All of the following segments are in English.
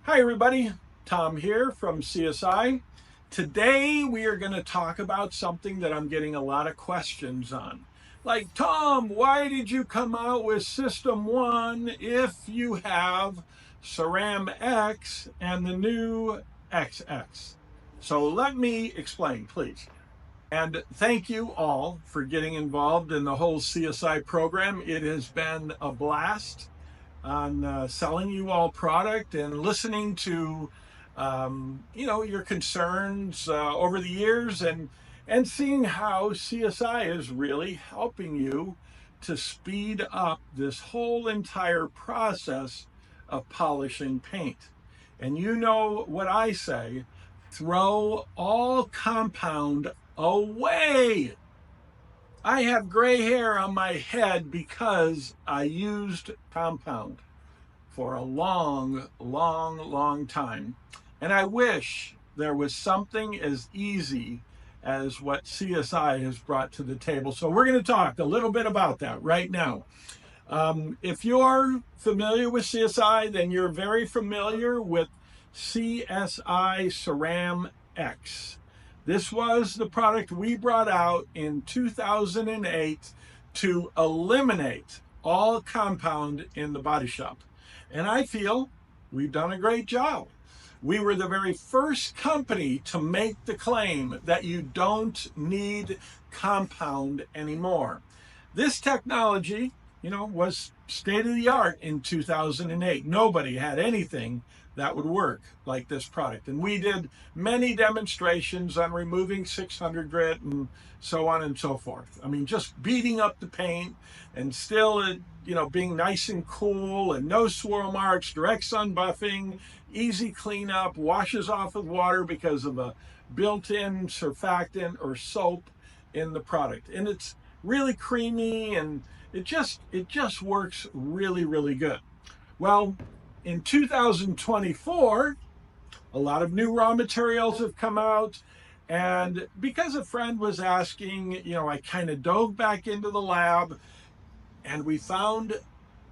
Hi everybody, Tom here from CSI. Today we are going to talk about something that I'm getting a lot of questions on. Like, Tom, why did you come out with System One if you have Ceram X and the new XX? So let me explain, please. And thank you all for getting involved in the whole CSI program. It has been a blast on selling you all product and listening to your concerns over the years and seeing how CSI is really helping you to speed up this whole entire process of polishing paint. And you know what I say, throw all compound away. I have gray hair on my head because I used compound for a long time. And I wish there was something as easy as what CSI has brought to the table. So we're going to talk a little bit about that right now. If you're familiar with CSI, then you're very familiar with CSI Ceram X. This was the product we brought out in 2008 to eliminate all compound in the body shop. And I feel we've done a great job. We were the very first company to make the claim that you don't need compound anymore. This technology, was state of the art in 2008. Nobody had anything that would work like this product. And we did many demonstrations on removing 600 grit and so on and so forth. I mean, just beating up the paint and still, being nice and cool and no swirl marks, direct sun buffing, easy cleanup, washes off with water because of a built-in surfactant or soap in the product. And it's really creamy and it just works really good. Well, in 2024, a lot of new raw materials have come out. And because a friend was asking, I kind of dove back into the lab and we found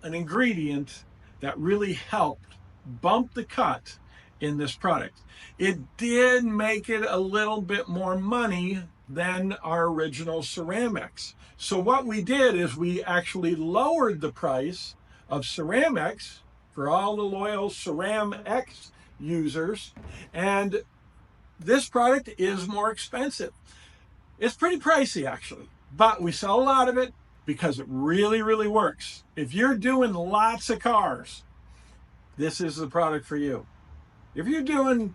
an ingredient that really helped bump the cut in this product. It did make it a little bit more money than our original Ceram X. So what we did is we actually lowered the price of Ceram X for all the loyal Ceram X users, and this product is more expensive. It's pretty pricey actually, but we sell a lot of it because it really works. If you're doing lots of cars, this is the product for you. If you're doing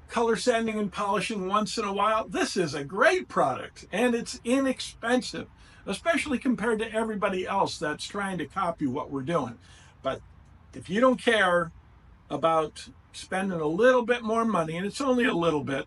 color sanding and polishing once in a while, this is a great product and it's inexpensive, especially compared to everybody else that's trying to copy what we're doing. But if you don't care about spending a little bit more money, and it's only a little bit,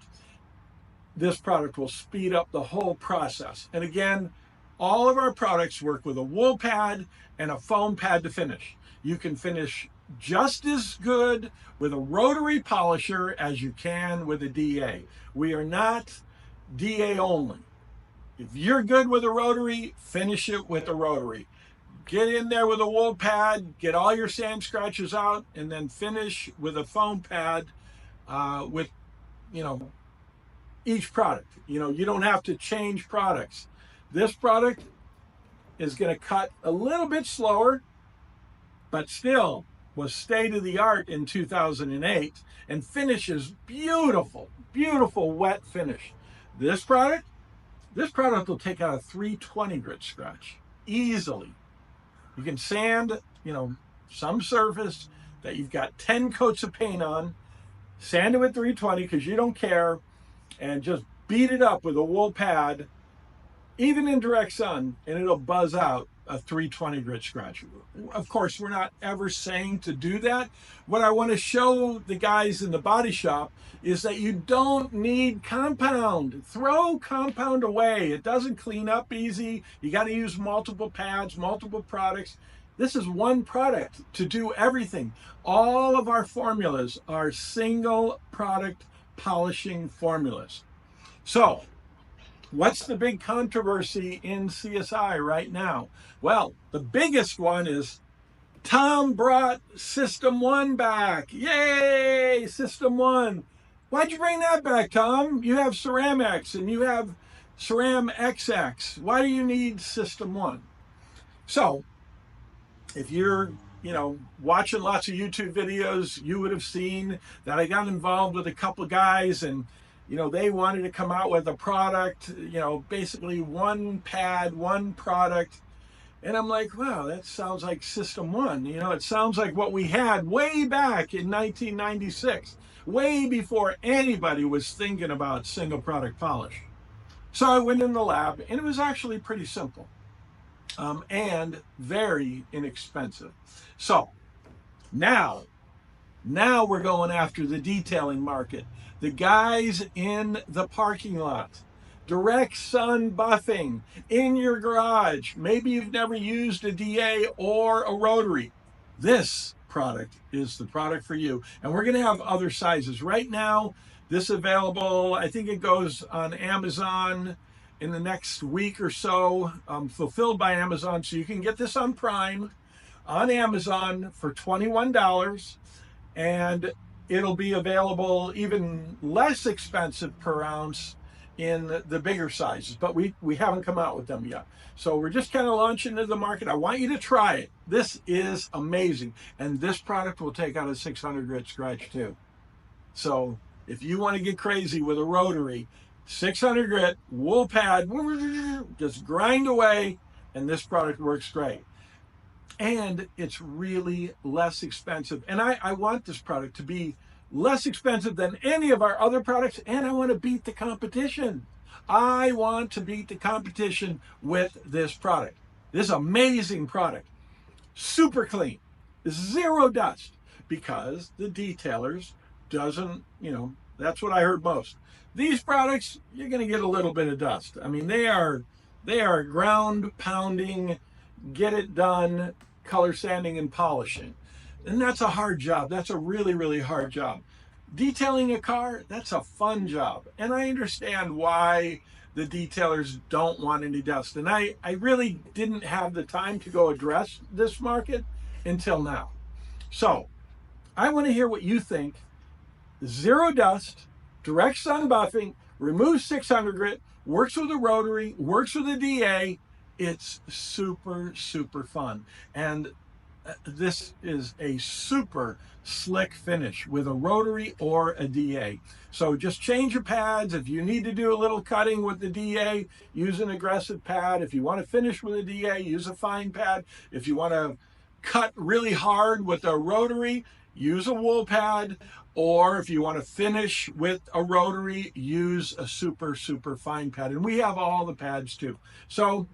this product will speed up the whole process. And again, all of our products work with a wool pad and a foam pad to finish. You can finish just as good with a rotary polisher as you can with a DA. We are not DA only. If you're good with a rotary, finish it with a rotary. Get in there with a wool pad, get all your sand scratches out, and then finish with a foam pad with, each product. You don't have to change products. This product is going to cut a little bit slower, but still was state of the art in 2008 and finishes beautiful wet finish. This product will take out a 320 grit scratch easily. You can sand, some surface that you've got 10 coats of paint on, sand it with 320 because you don't care, and just beat it up with a wool pad, even in direct sun, and it'll buzz out a 320 grit scratch. Of course, we're not ever saying to do that. What I want to show the guys in the body shop is that you don't need compound. Throw compound away. It doesn't clean up easy. You got to use multiple pads, multiple products. This is one product to do everything. All of our formulas are single product polishing formulas. So, what's the big controversy in CSI right now? Well, the biggest one is Tom brought System One back. Yay, System One. Why'd you bring that back, Tom? You have Ceram X and you have Ceram XX. Why do you need System One? So, if you're, watching lots of YouTube videos, you would have seen that I got involved with a couple of guys and, they wanted to come out with a product, basically one pad, one product. And I'm like, wow, that sounds like System One. It sounds like what we had way back in 1996, way before anybody was thinking about single product polish. So I went in the lab and it was actually pretty simple and very inexpensive. So now we're going after the detailing market. The guys in the parking lot. Direct sun buffing in your garage. Maybe you've never used a DA or a rotary. This product is the product for you. And we're going to have other sizes. Right now, this is available, I think it goes on Amazon in the next week or so, fulfilled by Amazon. So you can get this on Prime on Amazon for $21. And it'll be available even less expensive per ounce in the bigger sizes, but we haven't come out with them yet. So we're just kind of launching into the market. I want you to try it. This is amazing. And this product will take out a 600 grit scratch too. So if you want to get crazy with a rotary, 600 grit, wool pad, just grind away, and this product works great. And it's really less expensive. And I want this product to be less expensive than any of our other products, and I want to beat the competition. I want to beat the competition with this product. This amazing product. Super clean. Zero dust. Because the detailers doesn't, that's what I heard most. These products, you're going to get a little bit of dust. I mean, they are ground pounding, get it done, color sanding and polishing. And that's a hard job. That's a really, really hard job. Detailing a car, that's a fun job. And I understand why the detailers don't want any dust. And I really didn't have the time to go address this market until now. So I want to hear what you think. Zero dust, direct sun buffing, removes 600 grit, works with a rotary, works with a DA. It's super, super fun. And this is a super slick finish with a rotary or a DA. So just change your pads. If you need to do a little cutting with the DA, use an aggressive pad. If you want to finish with a DA, use a fine pad. If you want to cut really hard with a rotary, use a wool pad. Or if you want to finish with a rotary, use a super, super fine pad. And we have all the pads too. So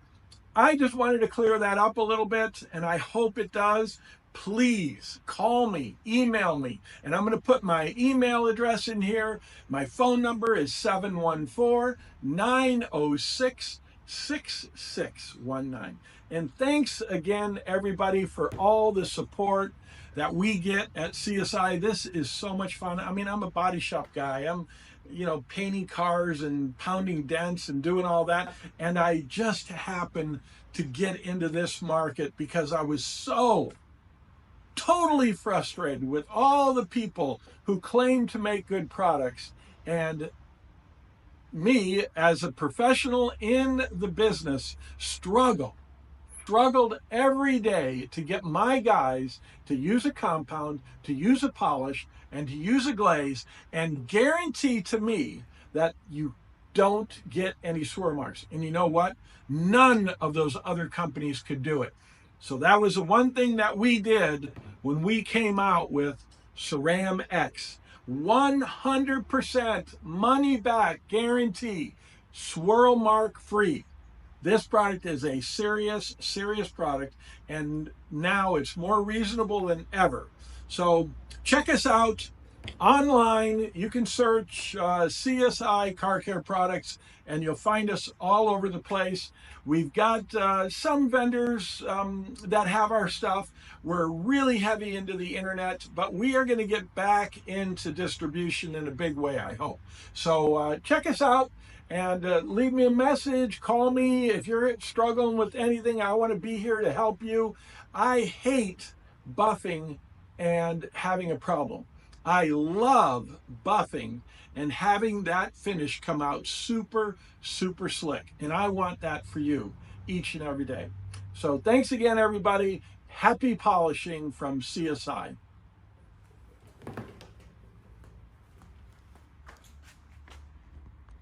I just wanted to clear that up a little bit, and I hope it does. Please call me, email me, and I'm going to put my email address in here. My phone number is 714-906-6619. And thanks again, everybody, for all the support that we get at CSI. This is so much fun. I mean, I'm a body shop guy. I'm painting cars and pounding dents and doing all that. And I just happened to get into this market because I was so totally frustrated with all the people who claim to make good products. And me, as a professional in the business, struggled every day to get my guys to use a compound, to use a polish, and to use a glaze, and guarantee to me that you don't get any swirl marks. And you know what? None of those other companies could do it. So that was the one thing that we did when we came out with Ceram X. 100% money back guarantee, swirl mark free. This product is a serious, serious product, and now it's more reasonable than ever. So check us out online. You can search CSI Car Care Products, and you'll find us all over the place. We've got some vendors that have our stuff. We're really heavy into the internet, but we are going to get back into distribution in a big way, I hope. So check us out. And leave me a message, call me if you're struggling with anything. I want to be here to help you. I hate buffing and having a problem. I love buffing and having that finish come out super, super slick. And I want that for you each and every day. So thanks again, everybody. Happy polishing from CSI.